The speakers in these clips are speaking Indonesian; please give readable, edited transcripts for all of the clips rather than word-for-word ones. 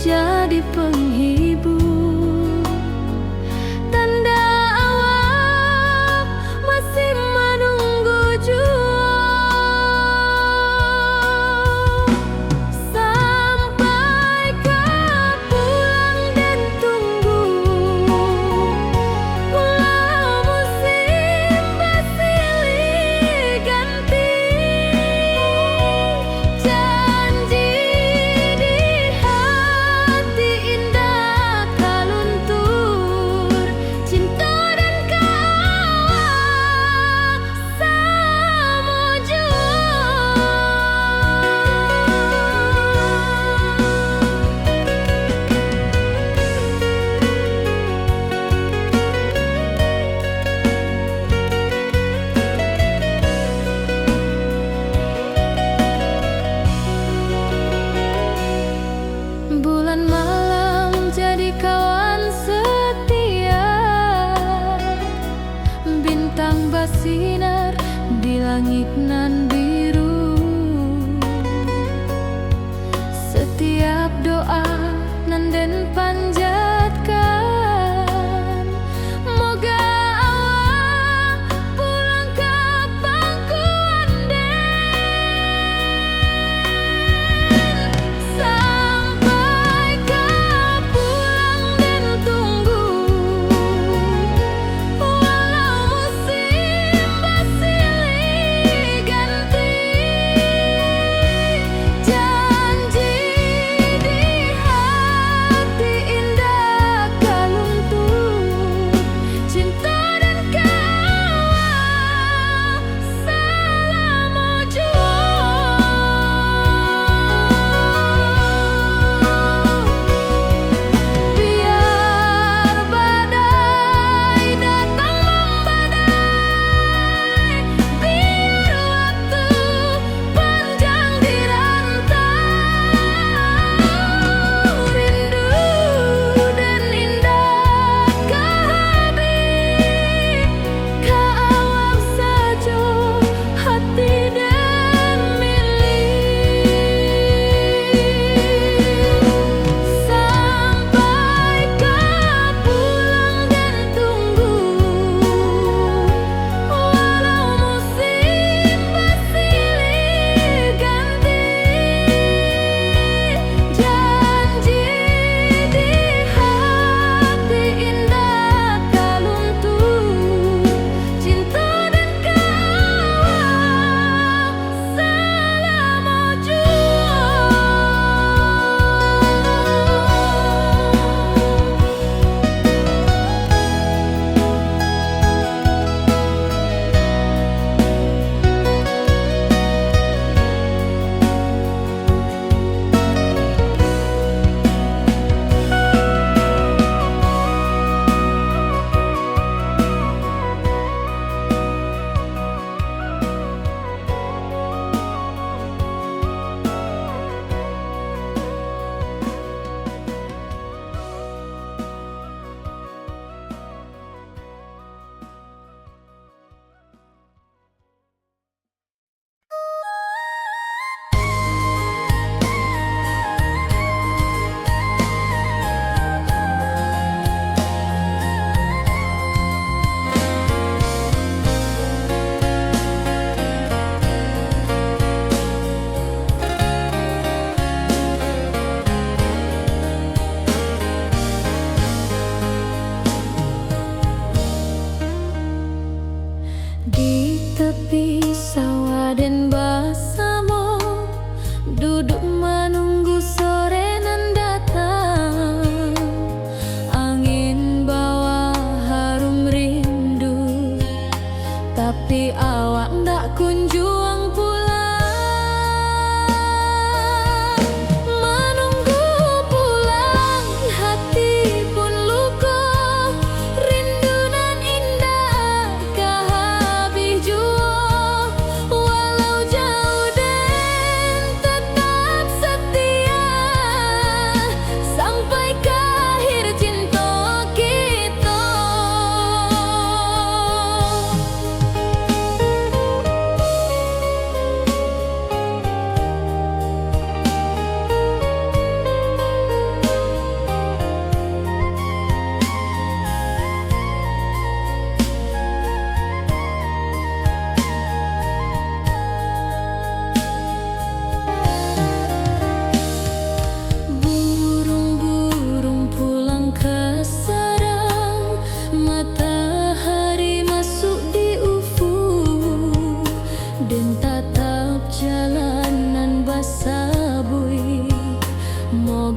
jadi penghibur. Tanda awal masih menunggu jua, sampai kau pulang dan tunggu. Walau musim bersilih ganti, janji di hati indah tak luntur. Cinta dan kawal sama jua. Bulan malam jadi kawan setia, bintang bersinar di langit nan biru. Setiap doa nan den panjatkan, moga awak pulang ke pangkuan. Sampai kau pulang dan tunggu, walau musim bersilih ganti.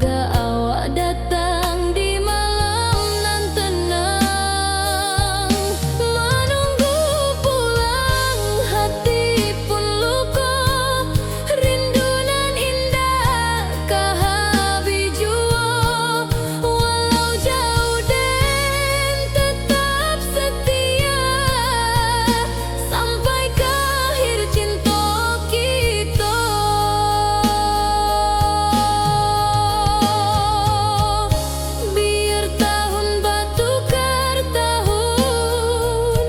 Moga awak datang di malam nan tenang. Menunggu pulang hati pun luka, rindu nan indah kahabi jua. Walau jauh den tetap setia, sampai ke akhir cinta kita. Biar tahun batukar tahun,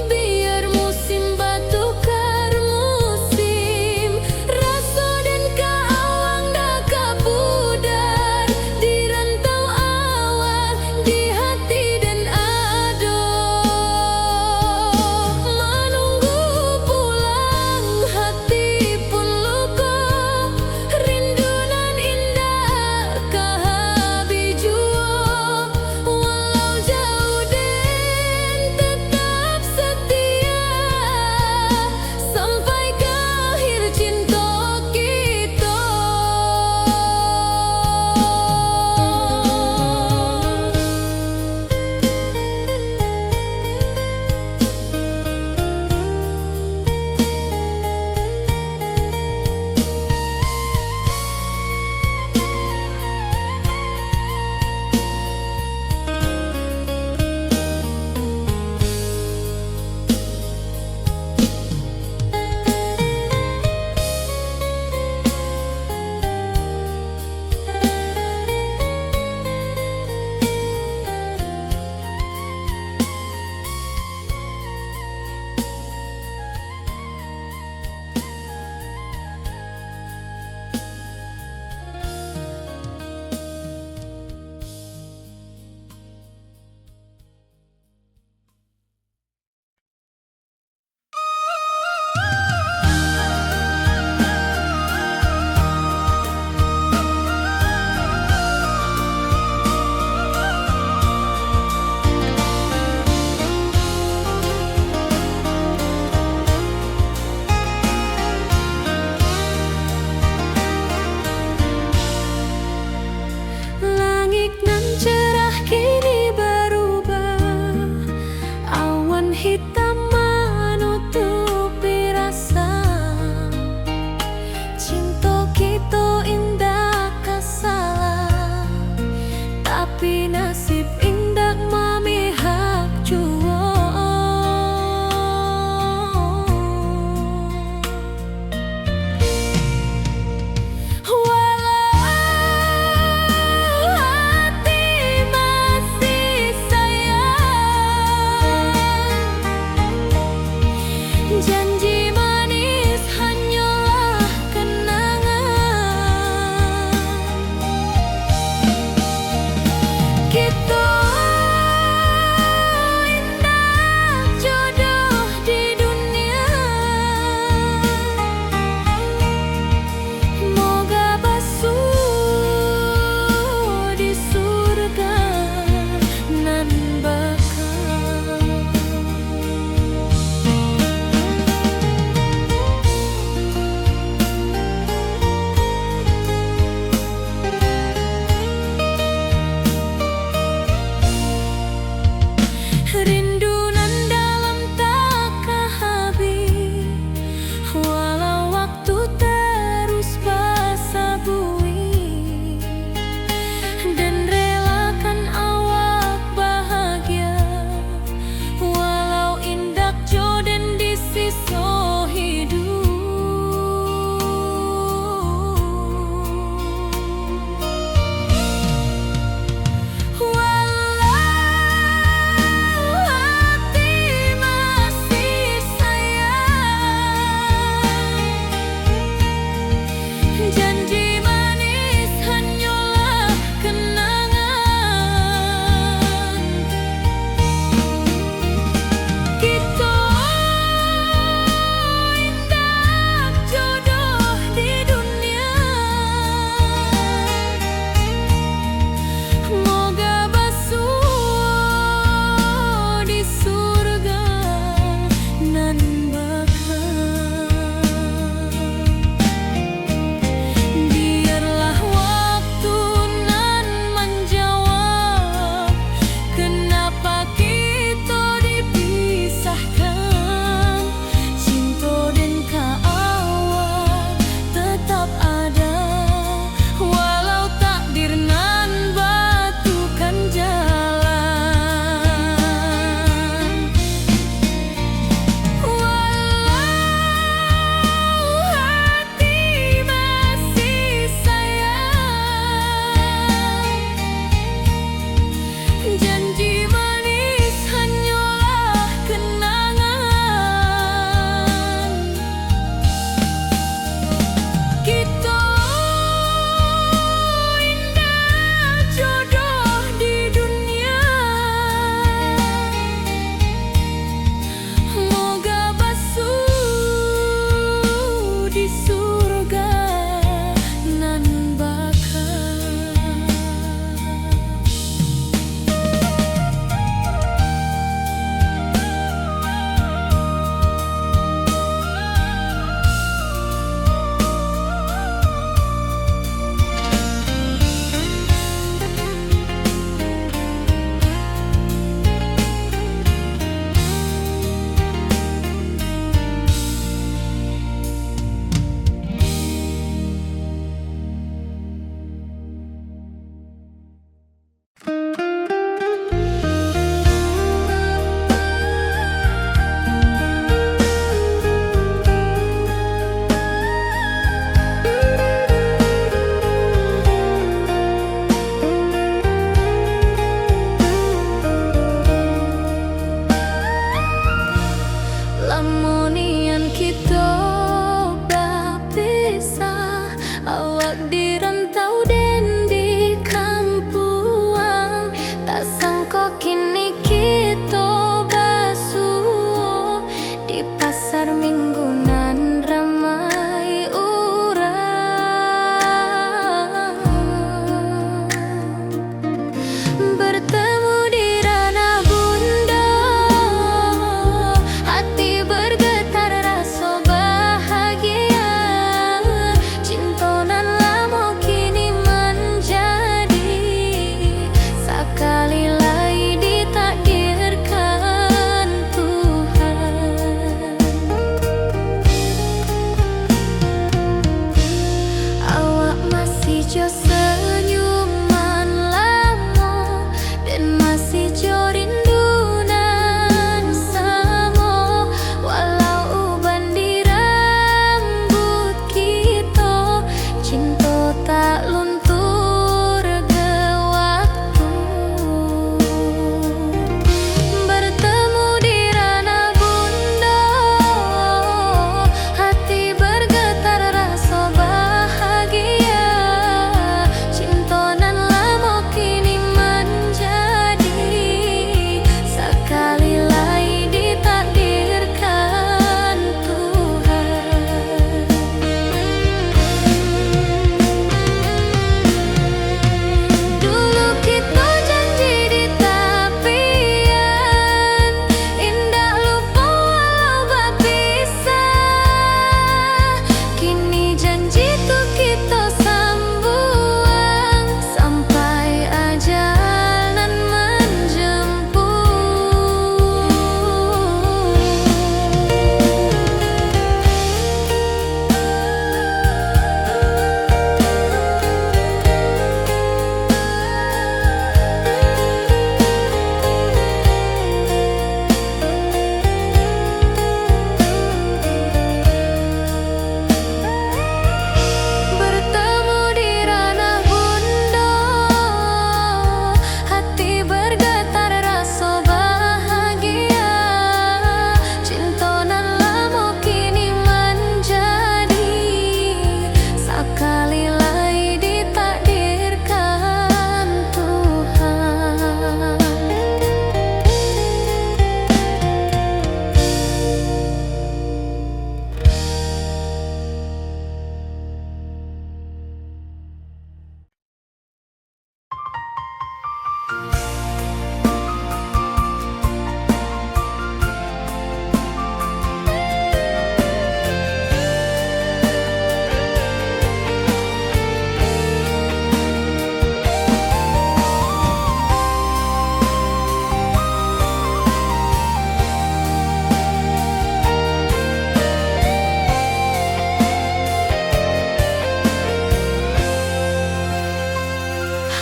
biar musim batukar musim, rasa dan kaawang dah kapudar di rantau awak, di hati dan ado. Menunggu pulang hati pun luka, rindu nan indah kahabi jua. Walau jauh den tetap setia, sampai ke akhir cinta kita. Langit nan cerah kini berubah, awan hitam menutupi rasa. Cinta kita indah kasalah, tapi nasib indah memihak jua. Hati masih sayang, janji manis hanyalah kenangan. Kita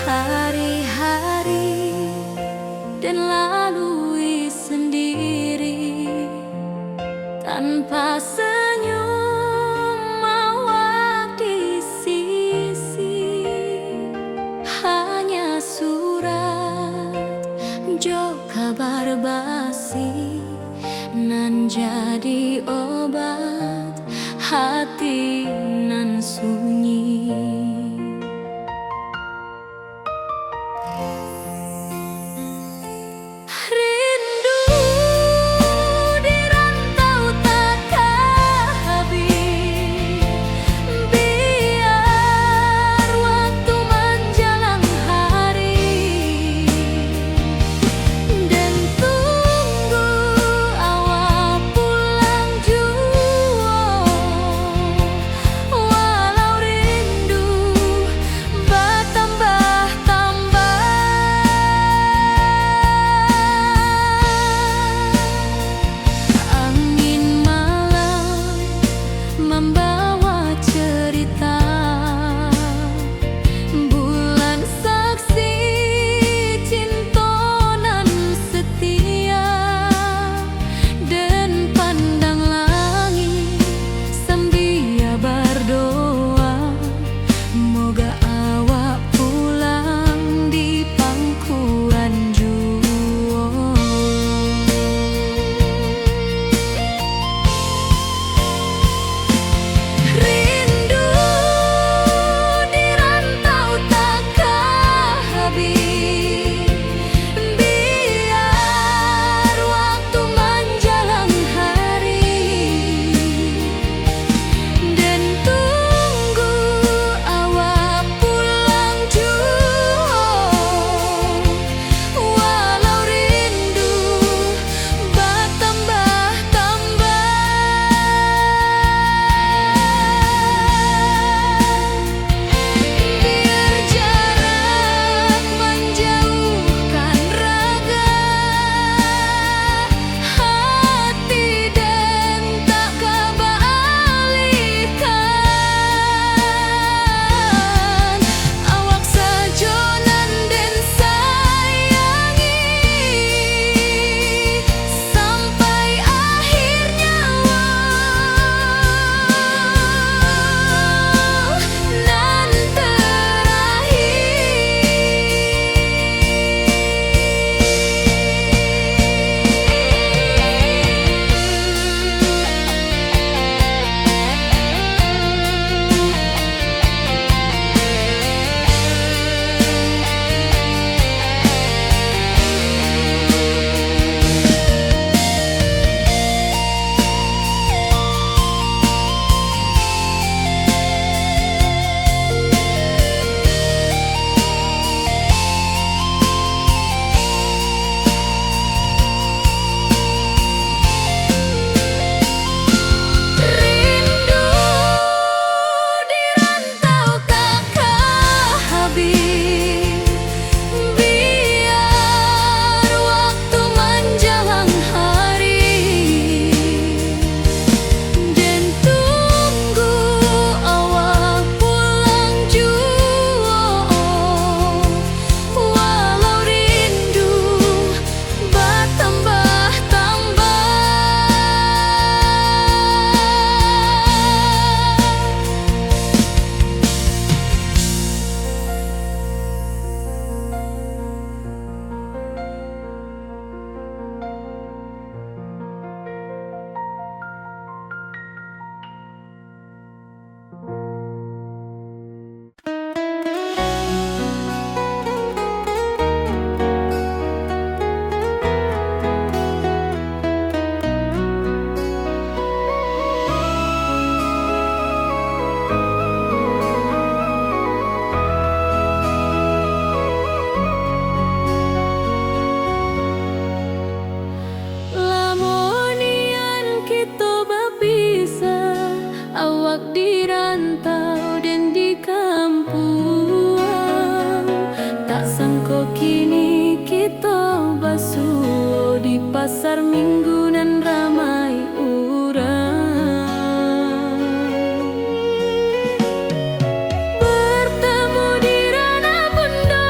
hari-hari dan lalui sendiri tanpa senyum mawar di sisi. Hanya surat jo kabar basi nan jadi obat hati nan sunyi. Rindu di rantau takkan habis, biar waktu menjelang hari dan tunggu awal pulang jua. Walau rindu bertambah-tambah, angin malam membawa cerita, bulan saksi cinta nan setia, dan pandang langit sambil berdoa, moga awak pulang di pangkuan jua. Rindu di rantau takkan habis, biar waktu menjelang hari dan tunggu awak pulang jua. Walau rindu bertambah-tambah, biar jarak menjauhkan raga hati dan tak kebalikan. Awak sajonan dan sayangi sampai akhir nyawa nan rindu di rantau takkan habis, biar waktu menjelang hari dan tunggu awak pulang jua. Walau rindu bertambah-tambah, lamonian kita berpisah, awak di rantau dan di kampung, tak sangka kini kita basuh di pasar minggu nan ramai urang. Bertemu di ranah benda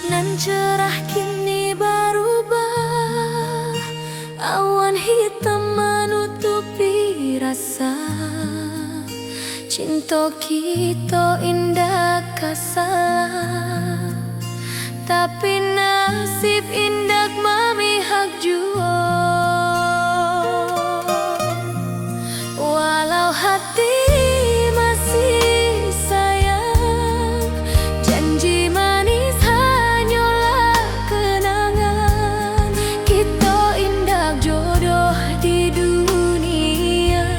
Nan cerah kini berubah, awan hitam menutupi rasa. Cinta kita indah kasalah, tapi nasib indah memihak jua. Walau hati masih sayang, janji manis hanyalah kenangan. Kita indah jodoh di dunia,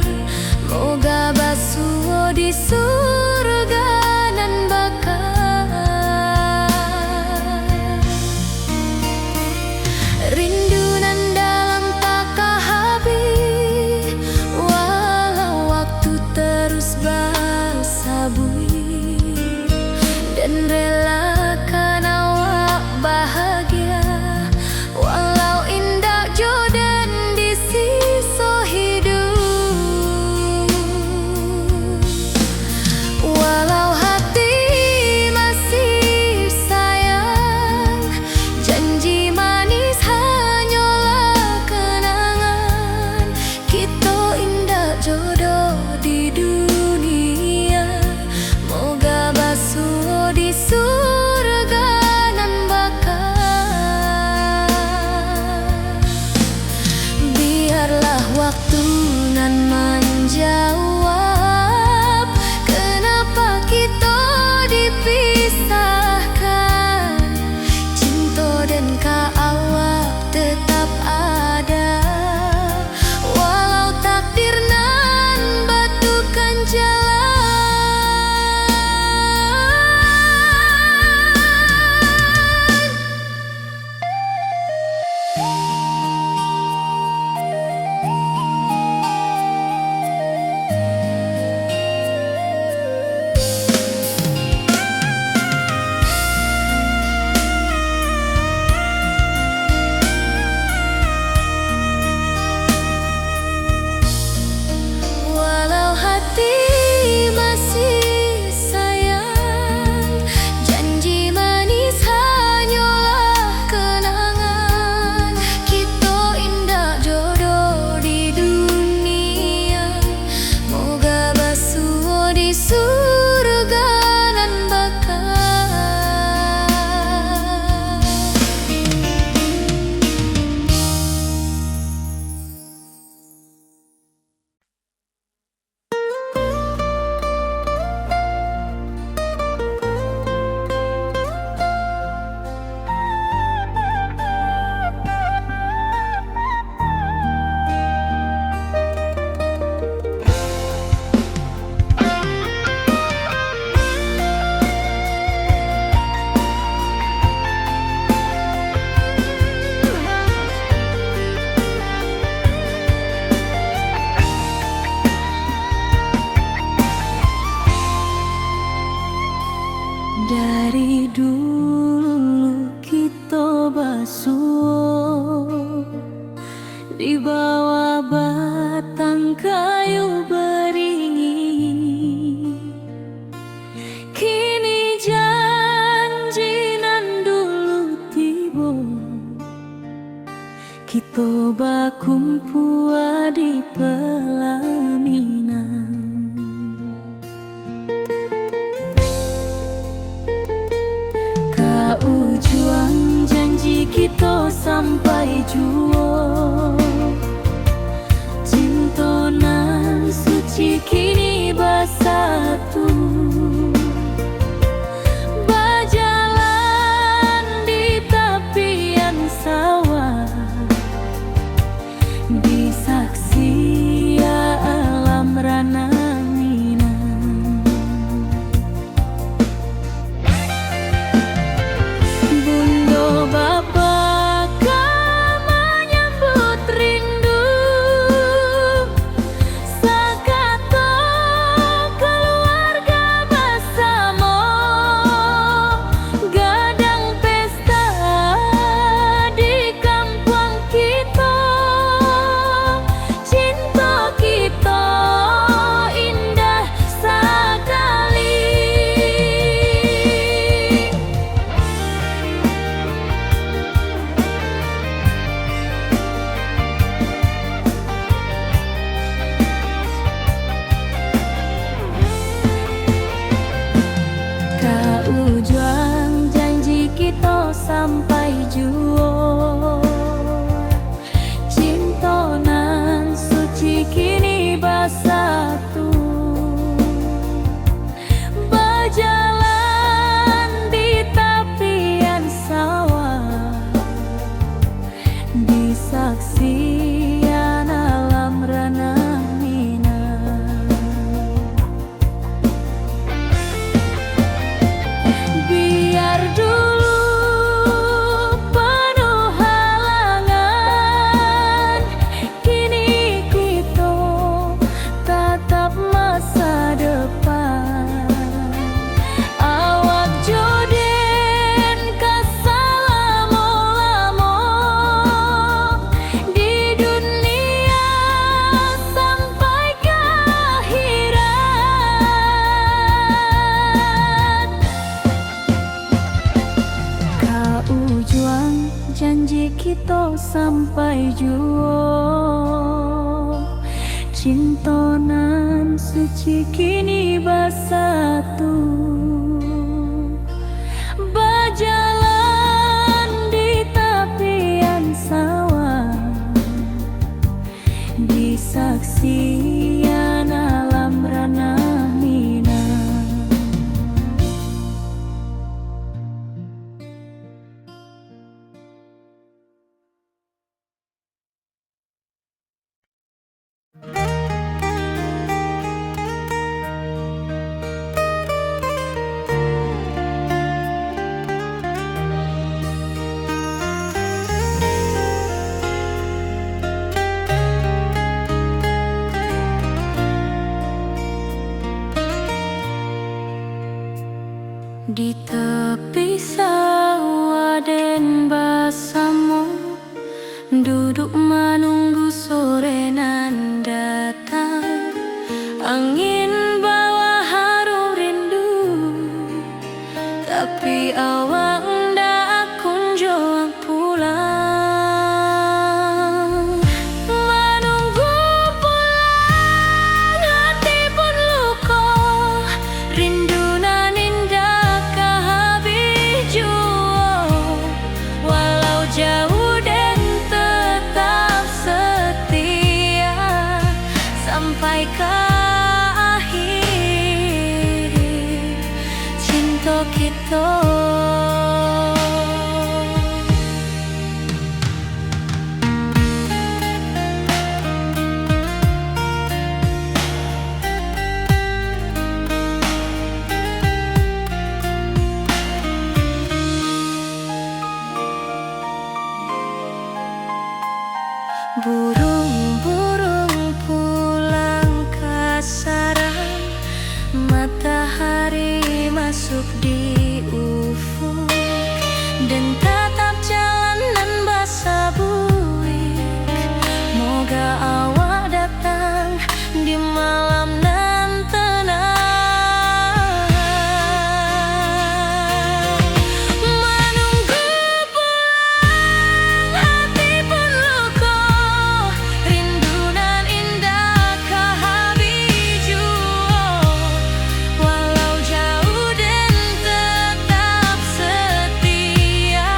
moga basuh di surga nan bakal. Rindu nan dalam tak habis, walau waktu terus bersabui, dan relakan awak bahagia, walau indah jodan di sisa hidup. Walau hati masih sayang, janji manis hanyalah kenangan. Kita indah jodoh di dunia, moga basuh di surga nan bakal. Biarlah waktu nan menjawab, kenapa kita dipisahkan. Cinta dan awak tetap ada, walau takdir nan batukan jalan. Walau hati masih sayang, janji manis hanyalah kenangan. Kita indah jodoh di dunia, moga basuh di surga nan bakal. Dari dulu kita basuh di bawah batang kayu beringin. Kini janji nan dulu tiba, kita bakumpul di pelaminan. Ujung janji kita sampai jua, cinta nan suci kini bersatu. Berjalan di tepian sawah, di saksi alam rana Minang. Bunda bapa kamanya sampai jua. Cinta nan suci kini bersatu, berjalan di tepian sawah, disaksikan alam ranah minang. Biar dulu penuh halangan, kini kita tatap masa depan. Awak joden kesalamo-lamo di dunia sampai ke akhirat. Kaujuang janji kita sampai jua, cinta nan suci kini bersatu, berjalan di tepian sawah, disaksikan alam ranah minang. Di tepi sawah den bersama, duduk menunggu sore nan datang. Angin bawa harum rindu, tapi awak ndak kunjung pulang. Menunggu pulang, hati pun luka, rindu nan indah ke habis jua. Walau jauh dan tetap setia sampai ke akhir cinta kita. Burung-burung pulang ke sarang, matahari masuk di ufuk, dan tatap jalanan basah buik. Moga awak datang di malam nan tenang. Menunggu pulang, hati pun luka, rindu nan indah ke habis jua. Walau jauh dan tetap setia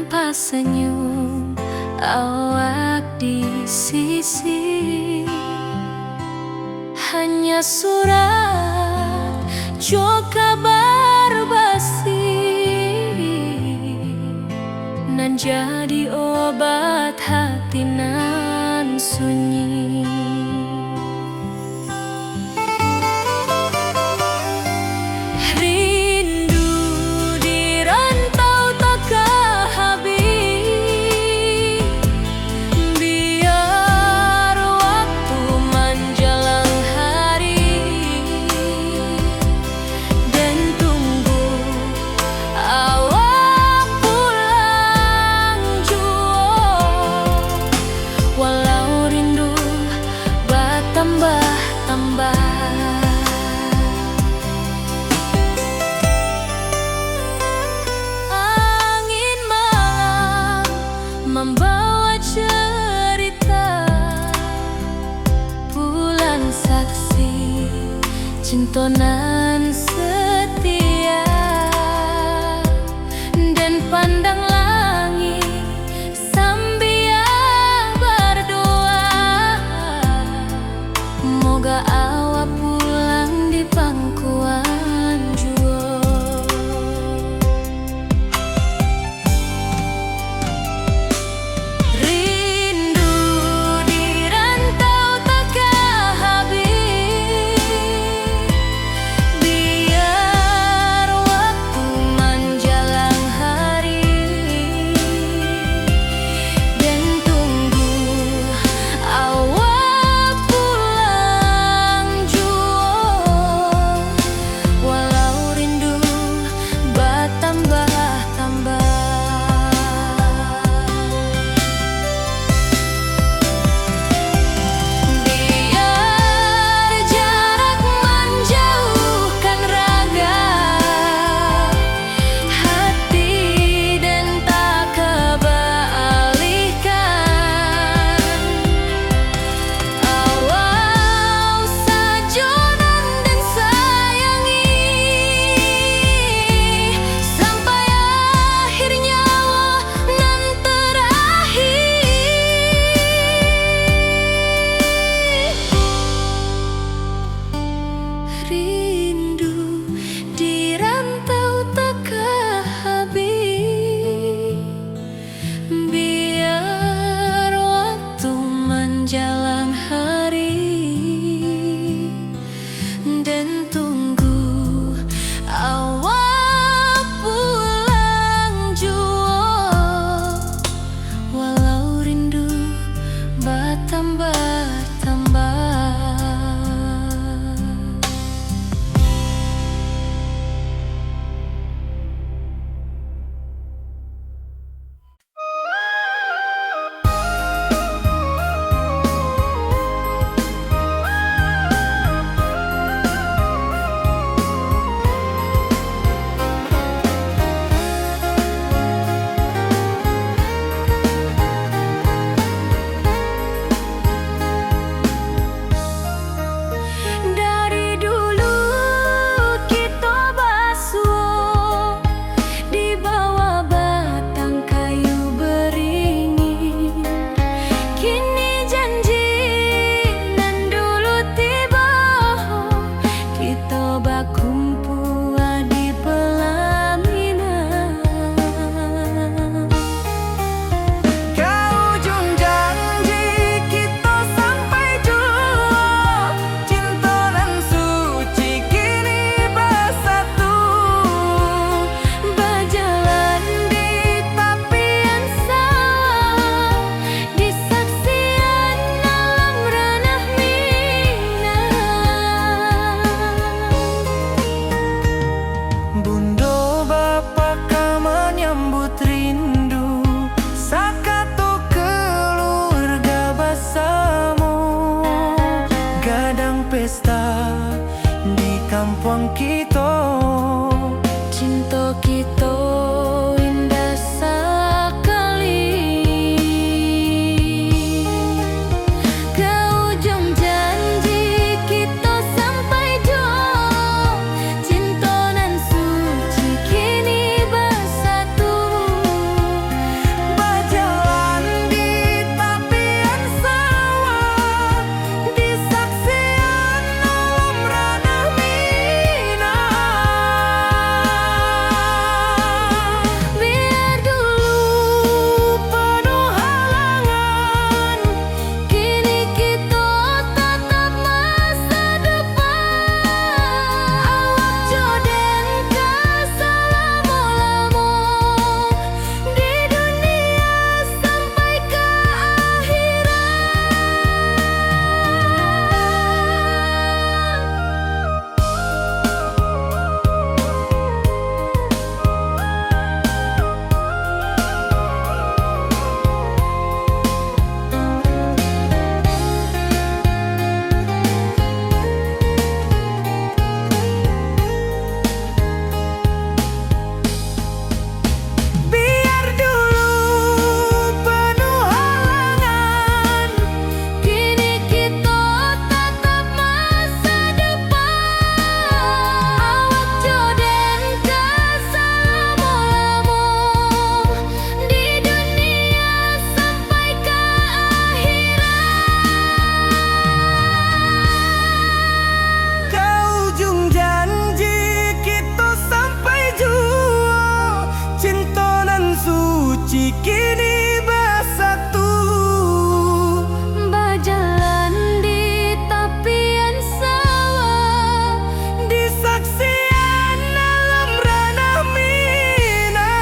tanpa senyum awak di sisi. Hanya surat jo kabar basi nan jadi obat hati nan sunyi. Rindu di rantau tak habis, biar waktu menjelang hari dan tunggu awak pulang jua. Walau rindu bertambah-tambah, angin malam membawa cerita, bulan saksi cinta nan setia, dan pandang langit sambil berdoa, moga awak pulang di pangkuan jua. Rindu di rantau tak habis, biar waktu menjelang hari dan tunggu awak pulang jua. Walau rindu bertambah-tambah, biar jarak menjauhkan raga hati dan tak kebalikan. Awal sajonan dan sayangi sampai akhir nyawa nan terakhir. Rindu di rantau tak habis, biar waktu menjelang hari dan tunggu awak pulang jua. Walau rindu bertambah-tambah. Dari dulu kita basuh di bawah batang kayu beringin. Kini janji nan dulu tiba, kita berkumpul di pelaminan. Kau ujung janji kita sampai jua, cinta dan suci kini bersatu. Berjalan di tapian sawah, di saksian alam ranah Minang. Bunda bapa kau menyambut rindu, sakatu keluarga bersama. Gadang pesta di kampung kita, Cinta kita indah sekali. Ke ujung janji kita sampai jua, cinta nan suci kini bersatu. Cikini bersatu, berjalan di tepian sawah, di saksian dalam ranah Minang.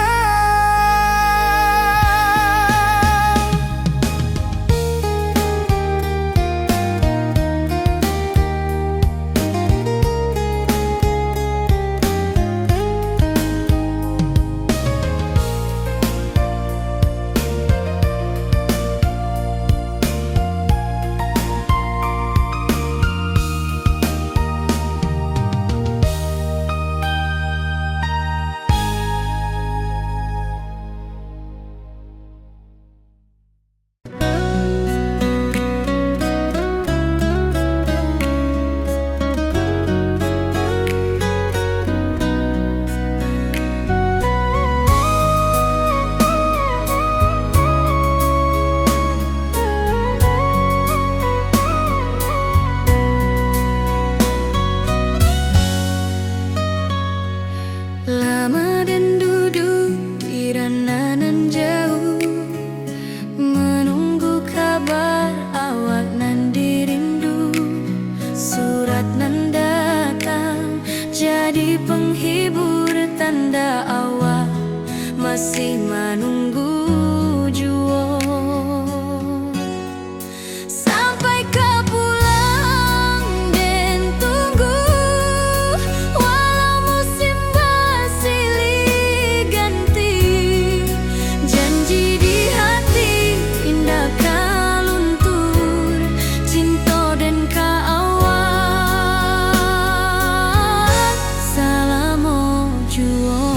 lama dan duduk di ranah nan jauh, menunggu kabar awak nan dirindu. Surat nan datang jadi penghibur, tanda awak masih menunggu jua. Sampai ke pulang dan tunggu, walau musim bersilih ganti. Janji di hati indah kaluntur, cinta dan kaawak selama jua.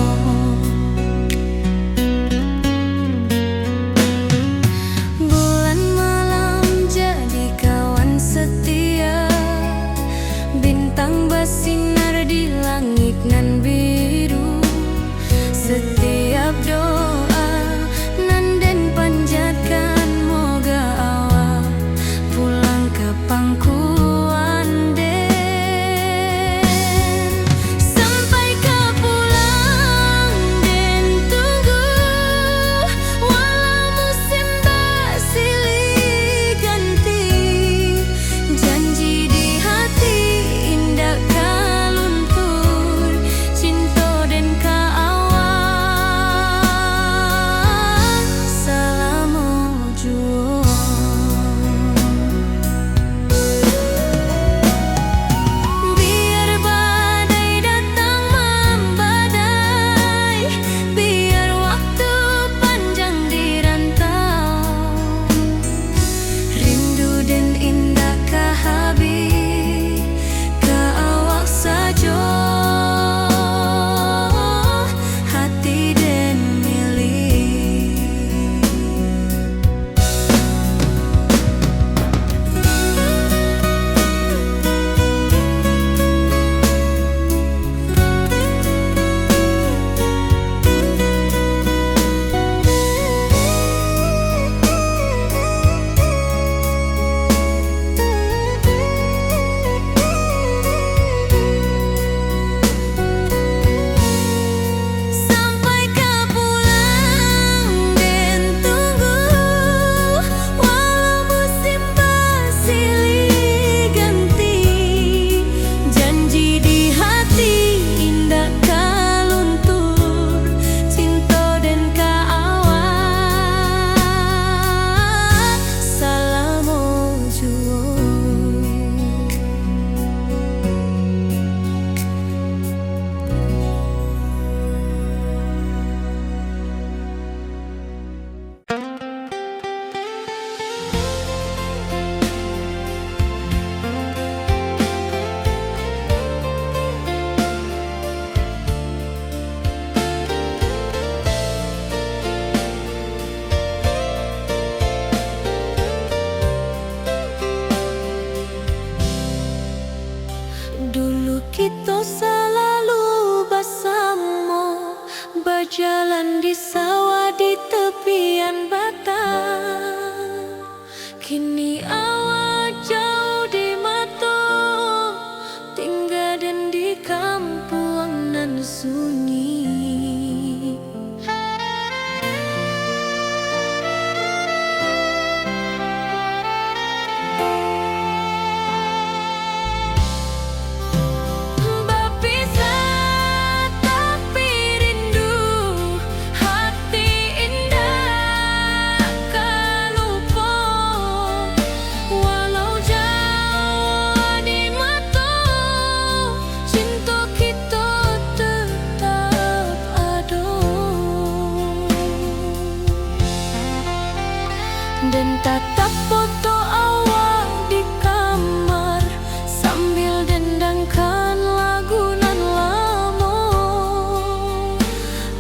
Dan tatap foto awak di kamar sambil dendangkan lagu nan lamo.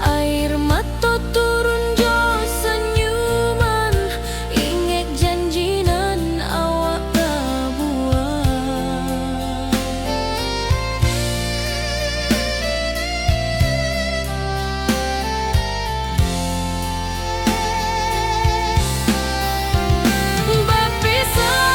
Air mata turun jo senyuman, inget janji nan awak buat. Berpisah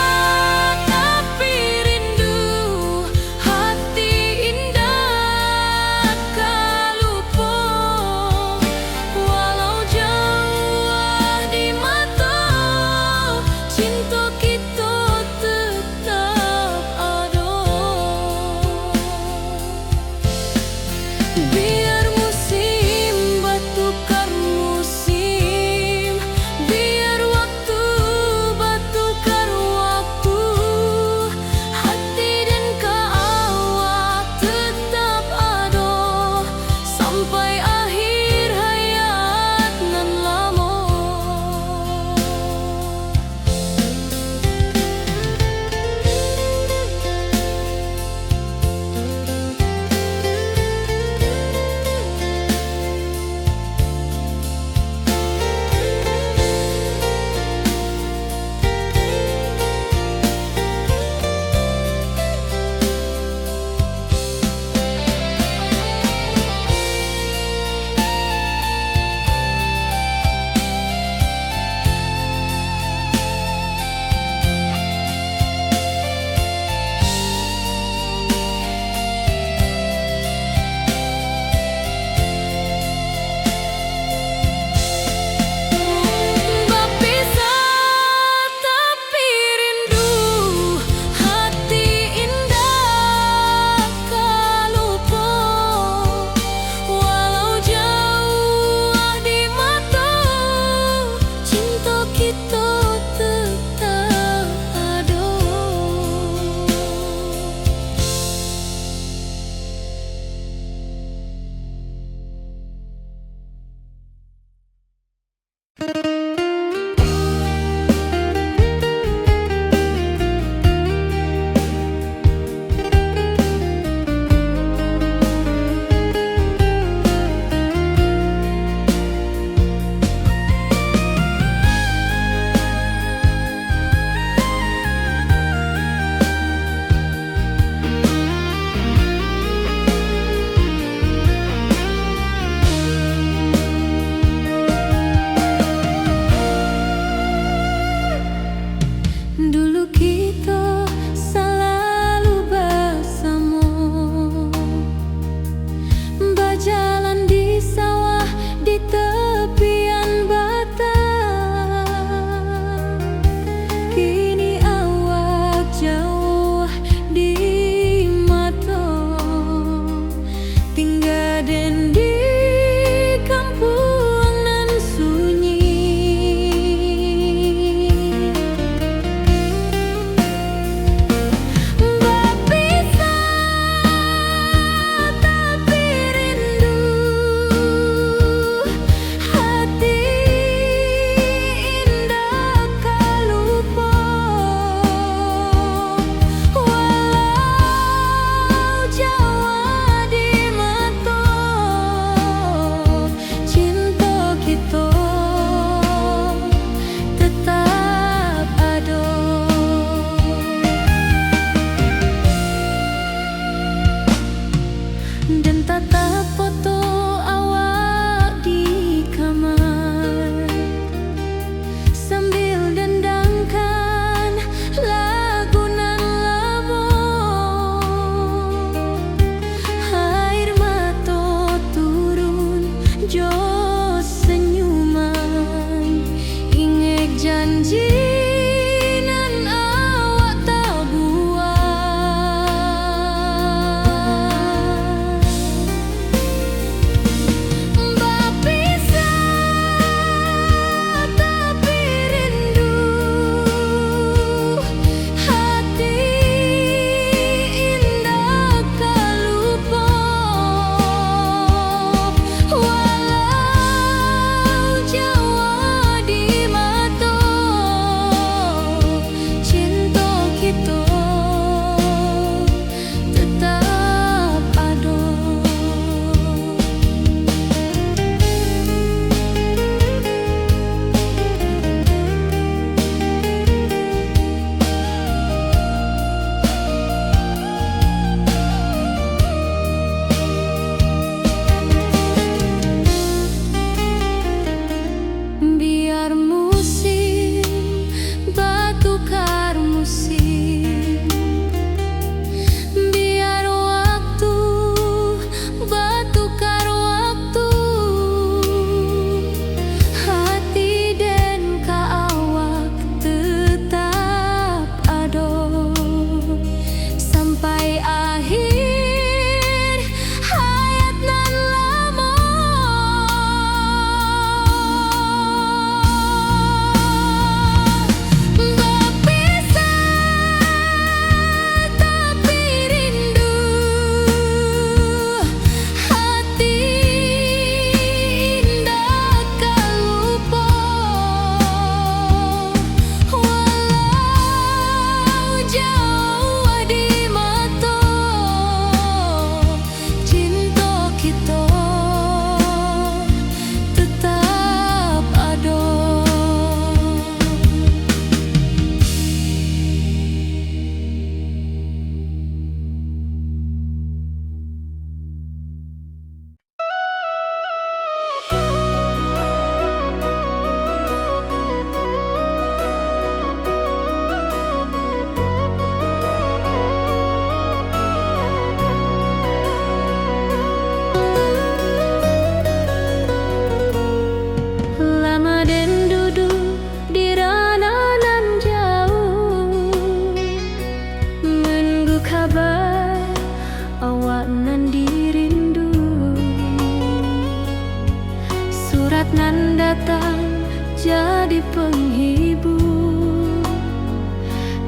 jadi penghibur.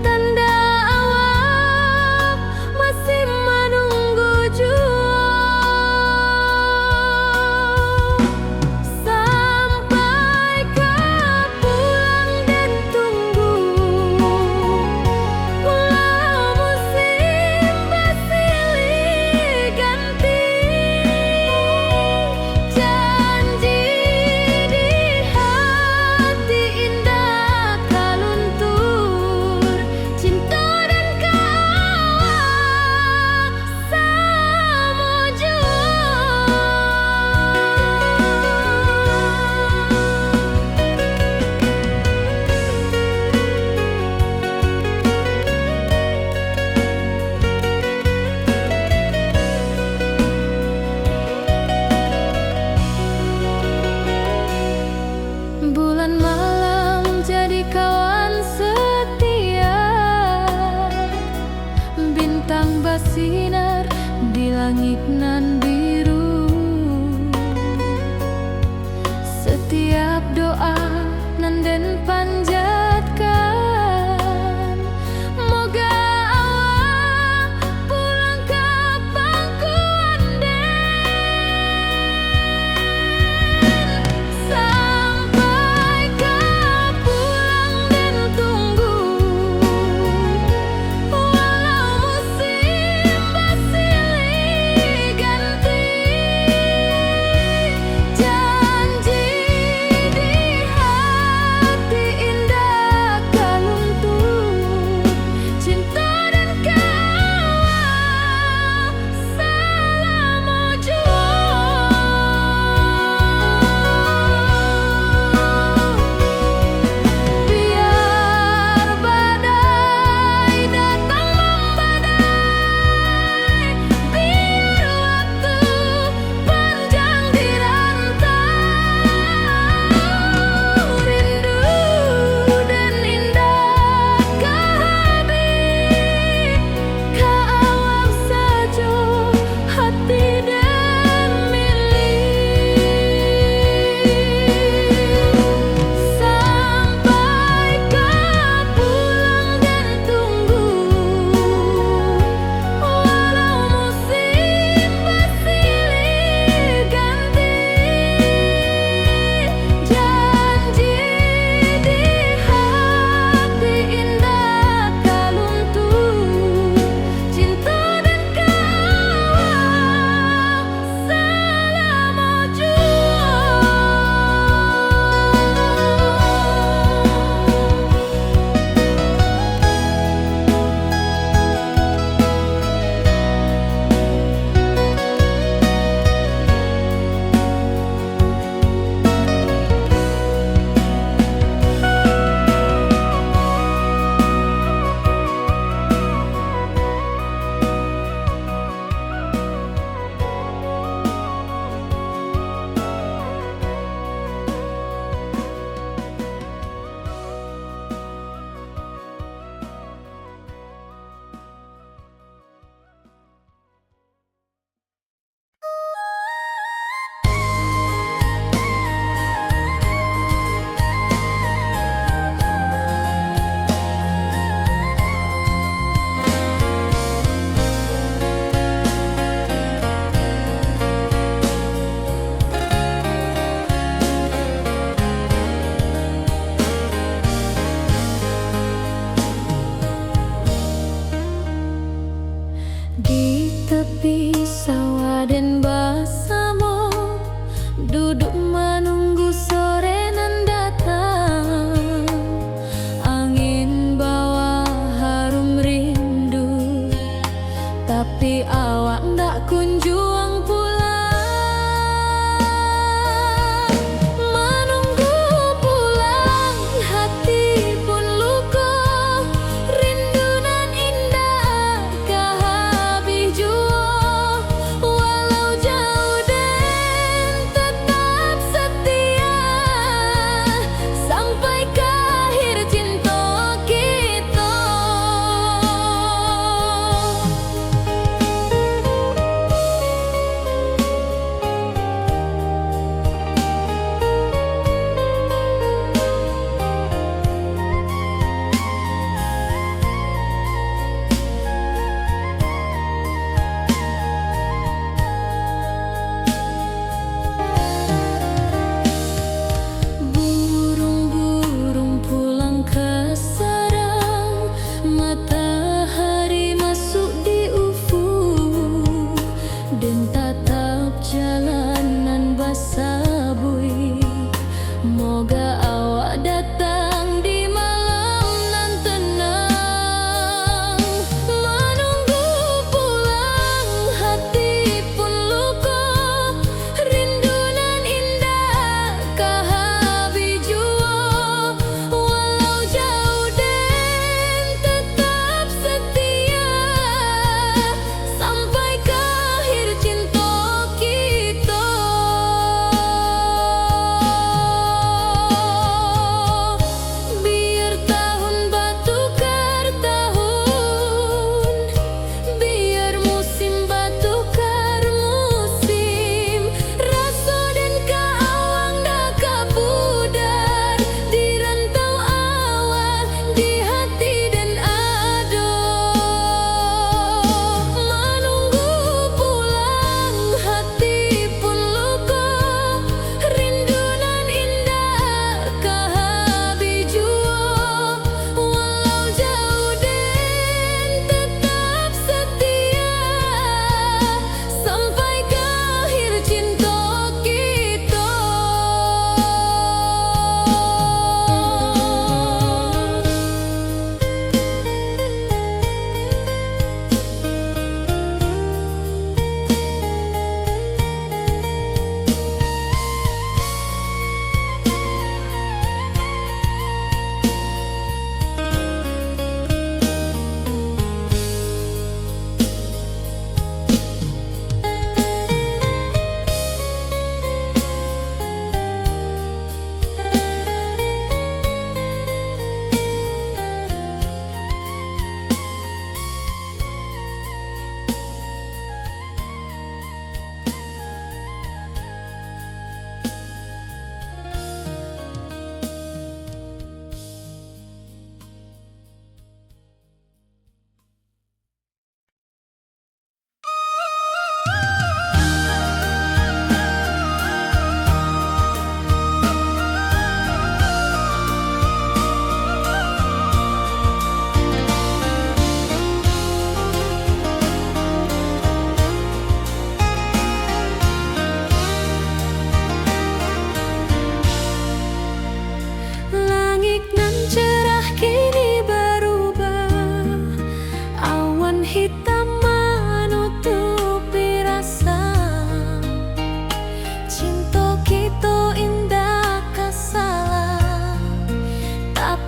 Tanda awal masih menunggu jua. Sampai kau pulang dan tunggu, pulau musim bersilih ganti. Janji di hati indah kaluntur, cinta dan kawal sama jua. Bulan malam jadi kawan setia, bintang bersinar di langit nan biru. Setiap doa nan den panjatkan, moga awak pulang ke pangkuan den. Sampai kau pulang dan tunggu, walau musim bersilih ganti. Janji di hati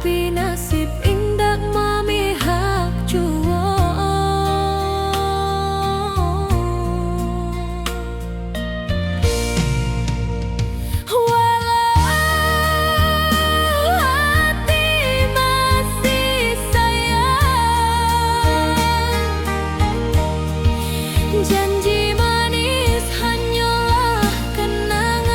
tapi nasib indak memihak jua. Walau hati masih sayang, janji manis hanyalah kenangan.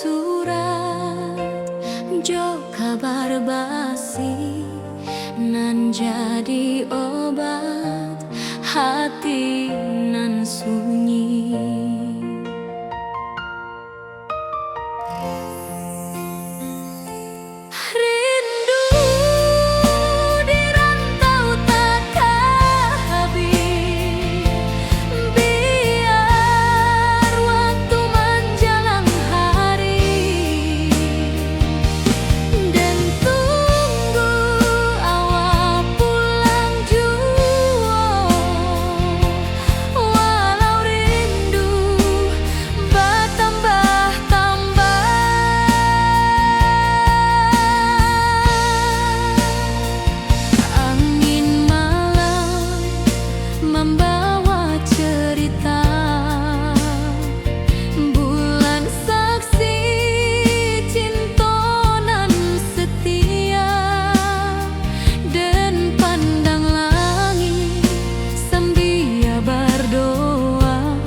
surat jo kabar basi nan jadi obat hati nan sunyi. Rindu di rantau takkan habis, biar waktu menjelang hari, dan tunggu awal pulang jua. Walau rindu bertambah-tambah, angin malam membawa cerita, bulan saksi cinta nan setia, dan pandang langit sambil berdoa,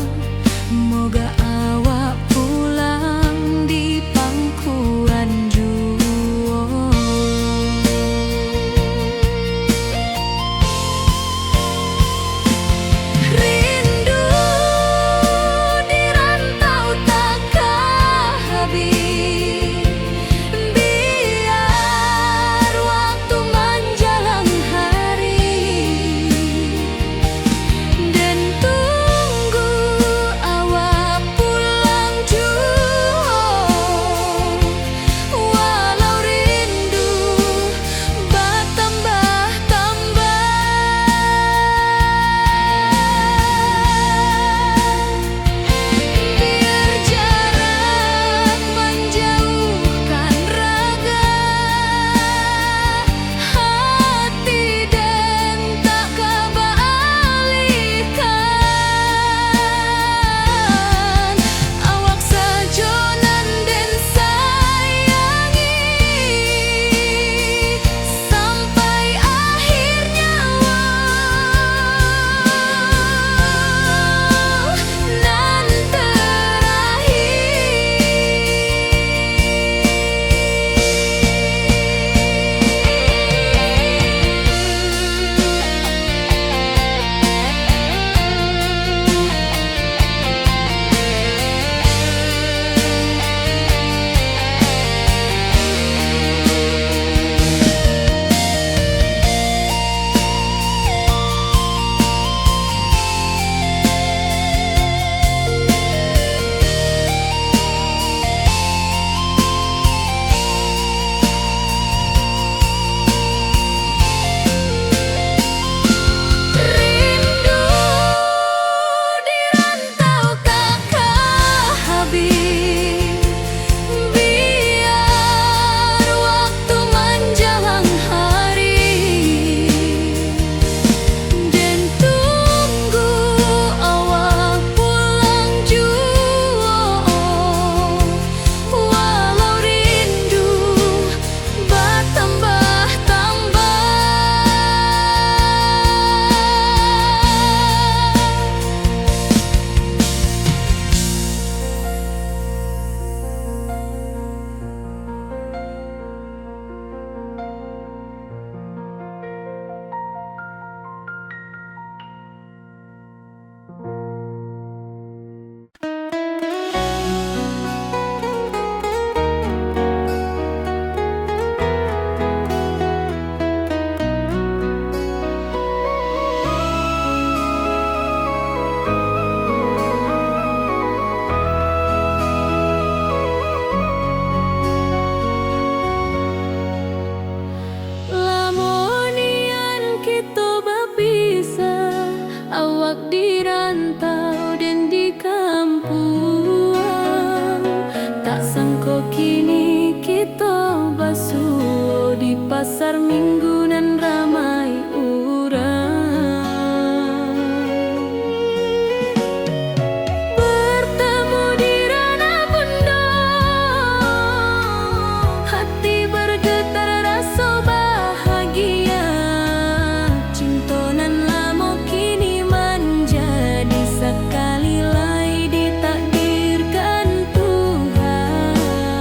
moga awak pulang di pangkuan jua. Rindu di rantau takkan habis, biar waktu menjelang hari, dan tunggu awak pulang jua. Walau rindu bertambah-tambah, biar jarak menjauhkan raga hati, dan tak kebalikan. Awak sajonan dan sayangi sampai akhir nyawa nan rindu di rantau takkan habis, biar waktu menjelang hari, dan tunggu awak pulang jua. Walau rindu bertambah-tambah, lamonian kita berpisah, awak di rantau dan di kampung, tak sangka kini kita basuh di pasar minggu nan ramai urang. Bertemu di ranah bunda, hati bergetar rasa bahagia, cinta nan lama kini menjadi sekali lagi ditakdirkan Tuhan.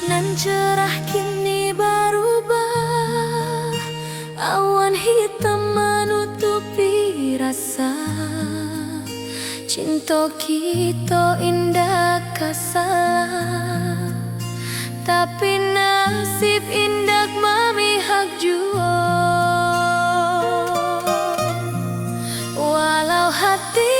Nan cerah kini berubah, awan hitam menutupi rasa. Cinta kita indah kasalah, tapi nasib indah memihak jua. Walau hati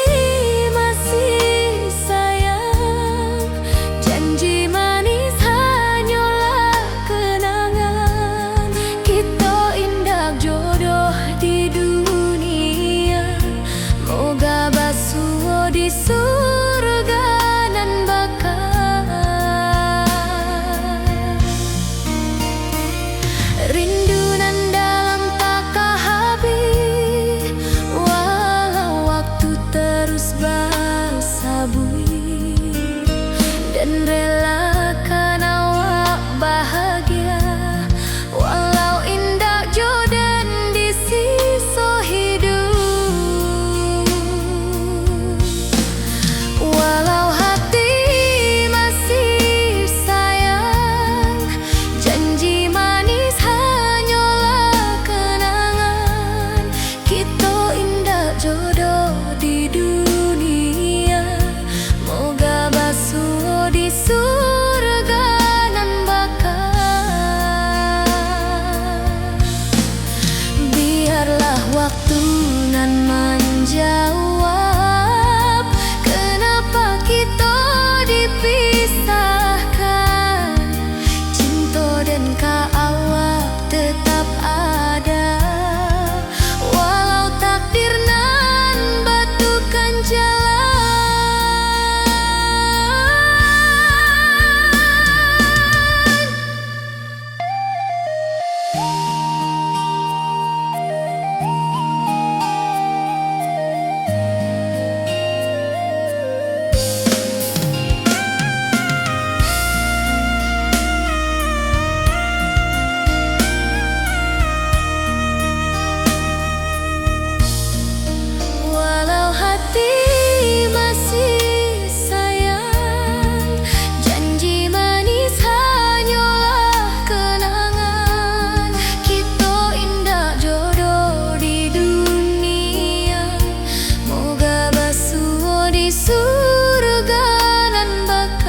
masih sayang, janji manis hanyalah kenangan. Kita indah jodoh di dunia, moga basuh di surga nan bakal. Rindu nan dalam tak habis, walau waktu terus bersabui, dan relakan awak bahagia, walau indah jodoh di sisa hidup. Walau hati masih sayang, janji manis hanyalah kenangan. Kita indah jodoh di dunia, moga basuh di surga nan bakal. Biarlah waktu nan menjawab, kenapa kita dipisahkan. Cinta dan awak tetap ada, walau takdir nan batukan jalan. Walau hati masih sayang, janji manis hanyalah kenangan. Kita indah jodoh di dunia, moga basuh di surga nan bakal.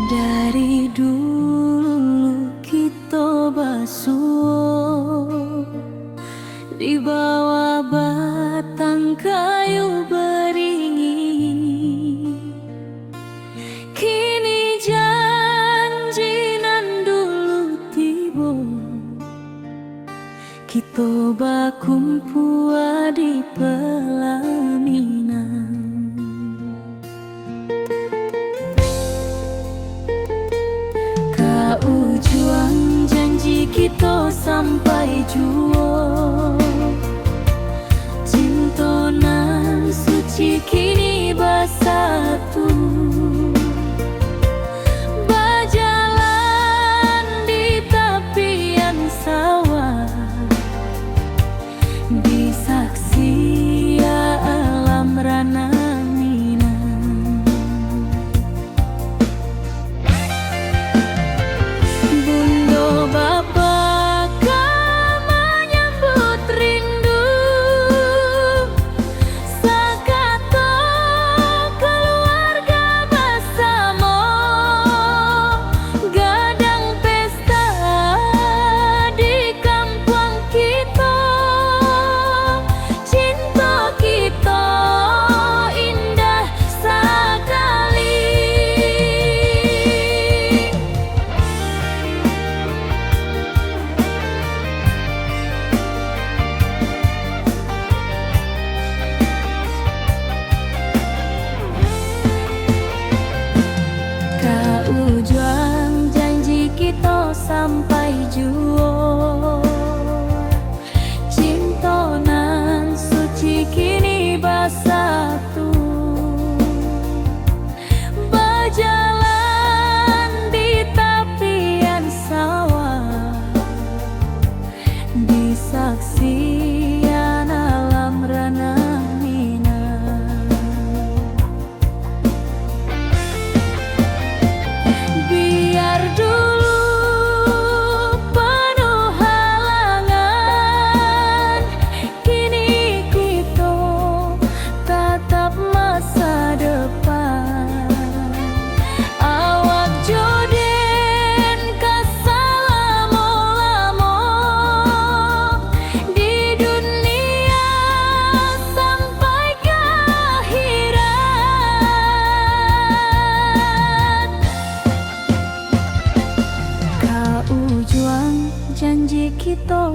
Dari dulu kita basuh di bawah batang kayu beringin. Kini janji nan dulu tiba, kita bakumpul di pelaminan. Ujung janji kita sampai jua, cinta nan suci kini bersatu. Berjalan di tepian sawah, di saksi alam rana Minang. Bunda bapa kamanya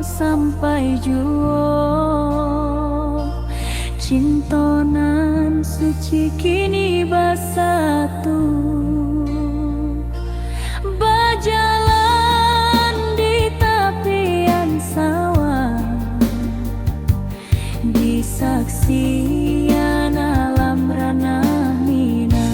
sampai juo, cintonan suci kini bersatu. Berjalan di tepian sawah, disaksikan alam ranah Minang.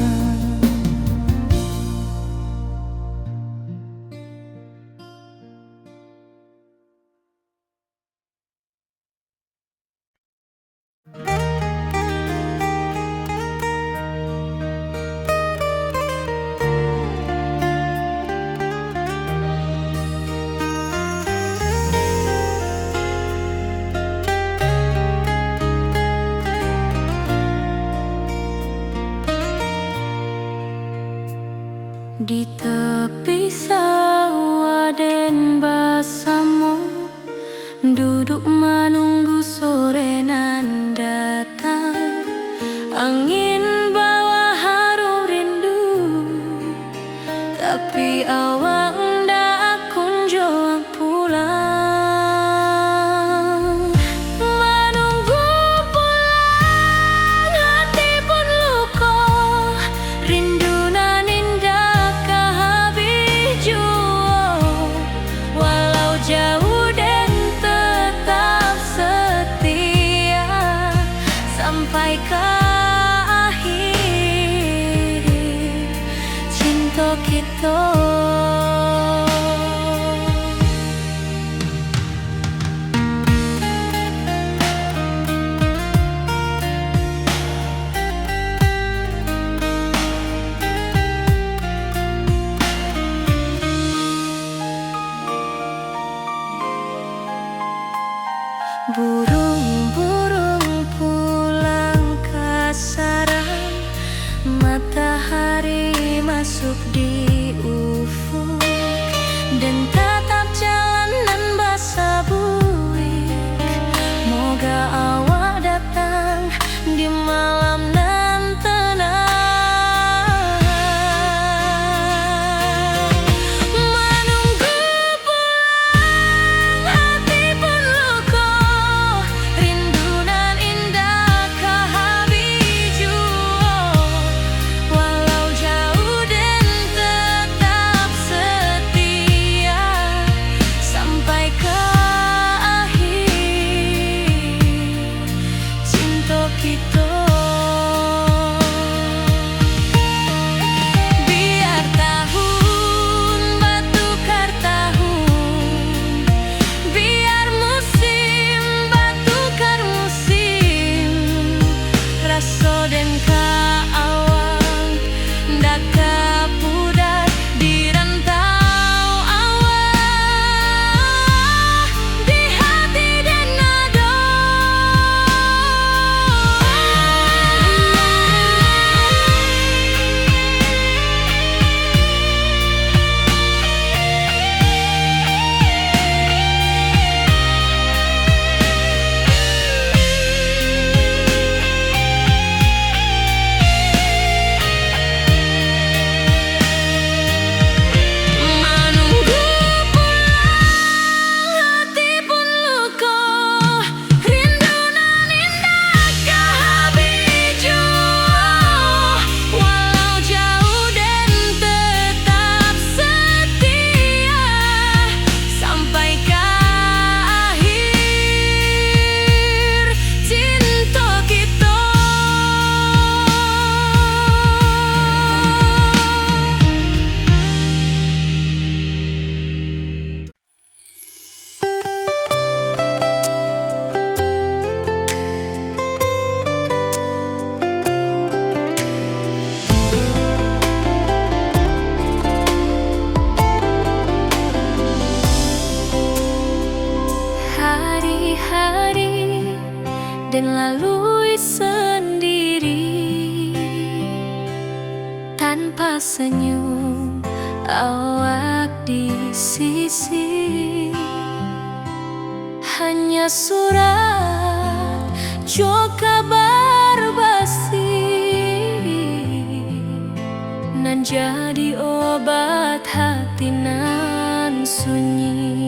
Di tepi sawah den bersama, duduk menunggu sore nan datang. Angin bawa harum rindu, tapi awak ndak kunjung pulang. Menunggu pulang, hati pun luka, rindu nan indah kehabis jua. Walau jauh dan tetap setia, sampai ke akhir cinta kita. Burung-burung pulang ke sarang, matahari masuk di ufuk, dan tatap jalanan basah buik. Moga awak datang di malam nan tenang. Menunggu pulang, hati pun luka, rindu nan indah kehabis jua. Walau jauh dan tetap setia, sampai ke akhir cinta kita. Biar tahun bertukar tahun, biar musim bertukar musim, rasa dan keawang ndak kepudar di rantau awak, di hati dan nada. Menunggu pulang, hati pun luka, rindu nan indah kehabis jua. Walau jauh dan tetap setia, sampai ke akhir cinta kita. Hari-hari dan lalui sendiri, tanpa senyum awak di sisi. Hanya surat jo kabar basi, nan jadi obat hati nan sunyi.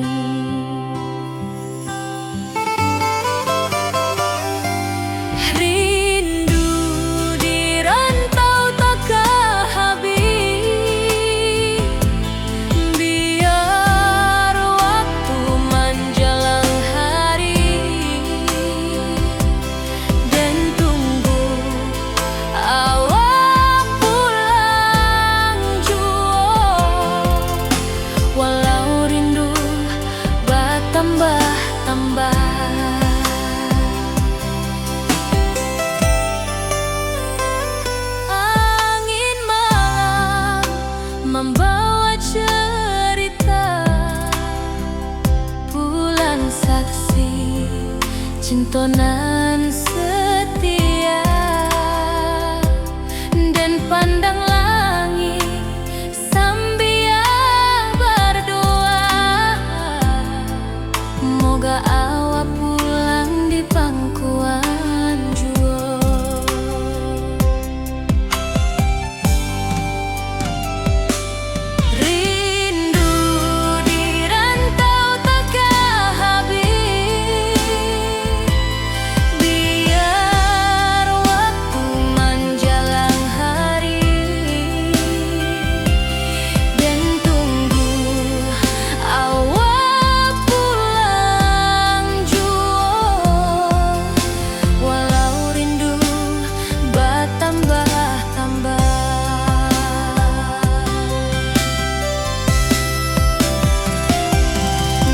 membawa cerita bulan saksi cintonan setia dan pandang langit sambil berdoa moga awak pulang di pangkuan jua. Rindu di rantau takkan habis, biar waktu menjelang hari dan tunggu awak pulang jua. Walau rindu bertambah-tambah,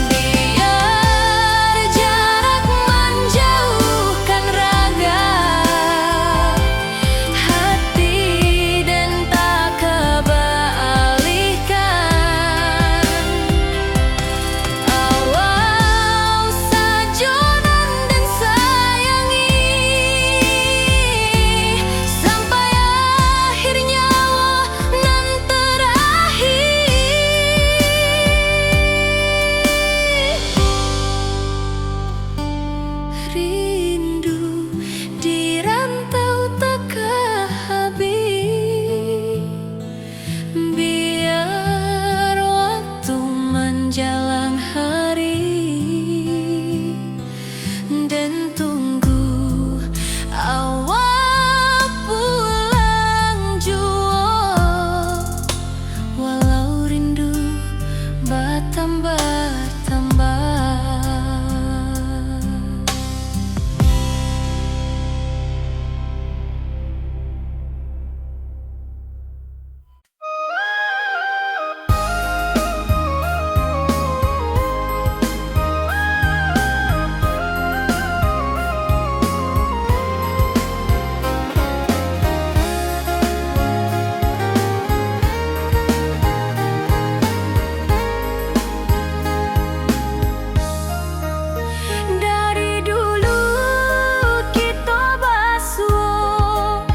biar jarak menjauhkan raga hati dan tak kebalikan. Awal sajonan dan sayangi sampai akhir nyawa nan terakhir. Rindu di rantau takkan habis, biar waktu menjelang hari dan tunggu awak pulang jua. Walau rindu bertambah-tambah. Dari dulu kita basuh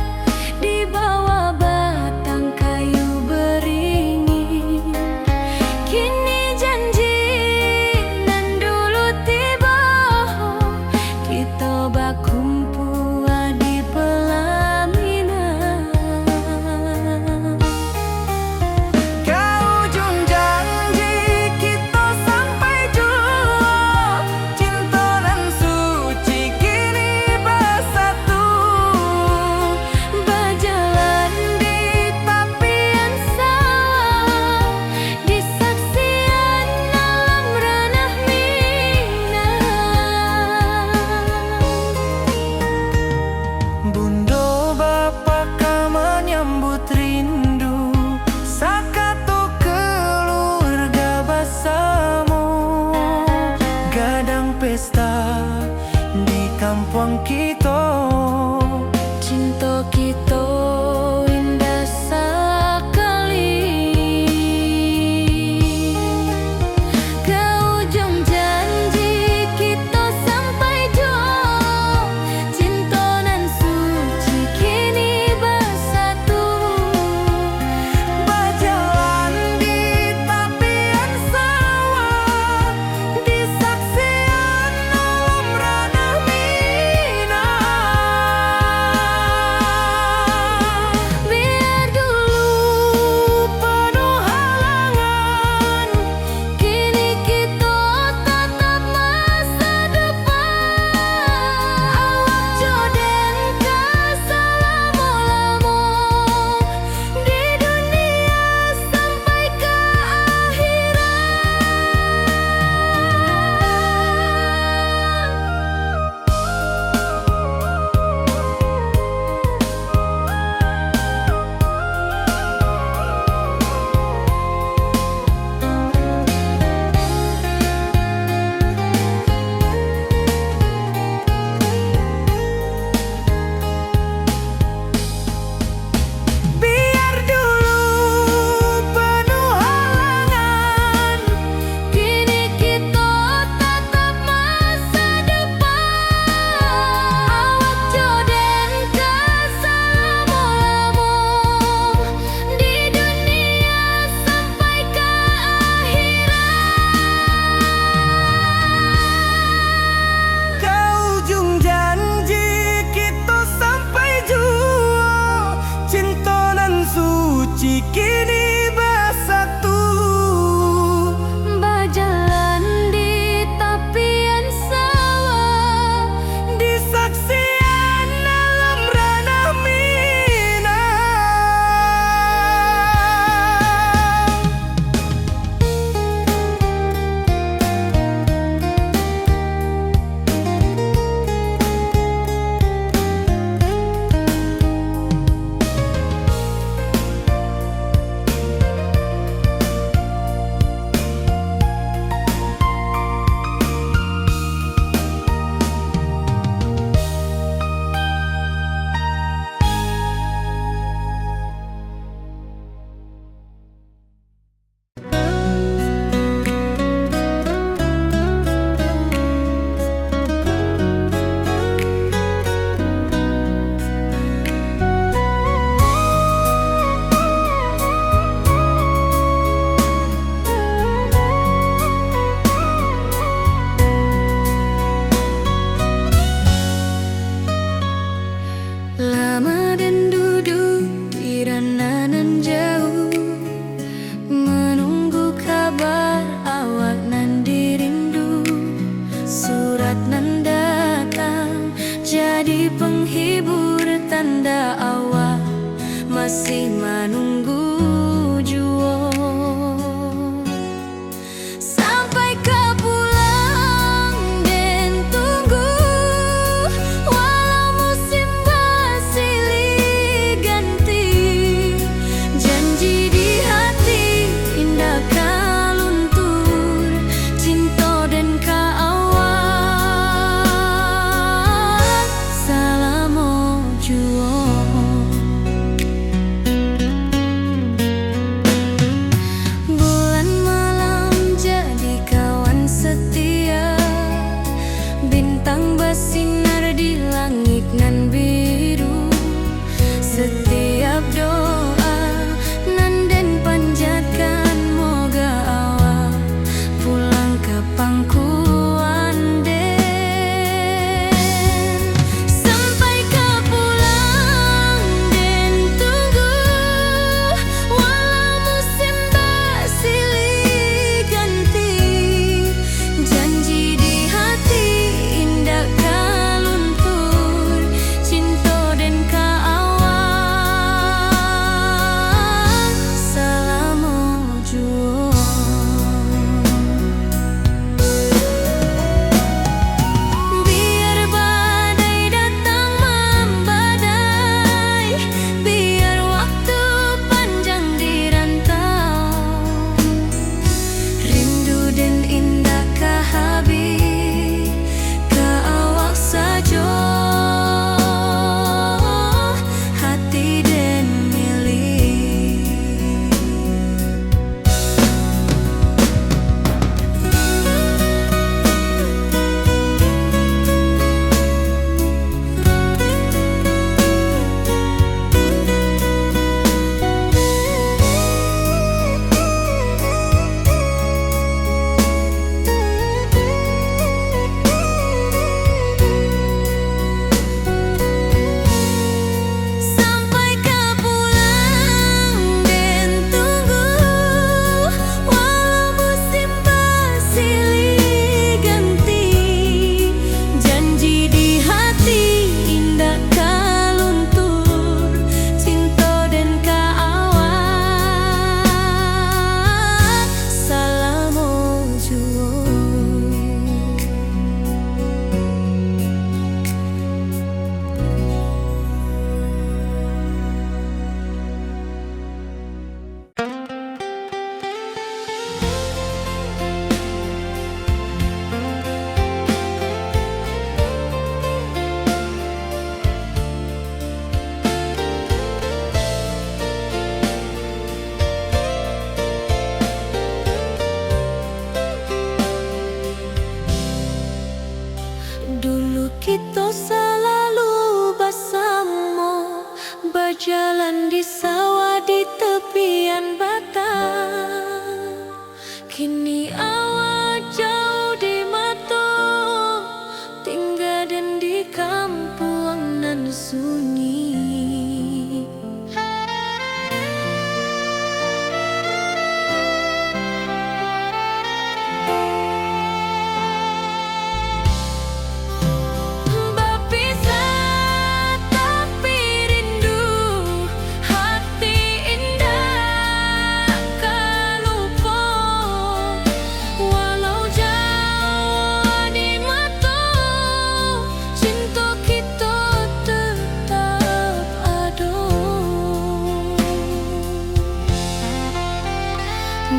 di bawah batang kayu beringin. Kini janji nan dulu tiba, kita berkumpul di pelaminan. Ke ujung janji kita sampai jua, cinta nan suci kini bersatu. Berjalan di tepian sawah, di saksian alam ranah Minang. Bundo bapa ka menyambut rindu sakatu keluarga bersama. Gadang pesta di kampung kita, Cinta kita indah sekali. Ke ujung janji kita sampai jua, cinta nan suci kini bersatu. berjalan di tepian sawah, di saksian alam ranah Minang.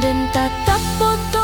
dan tatap foto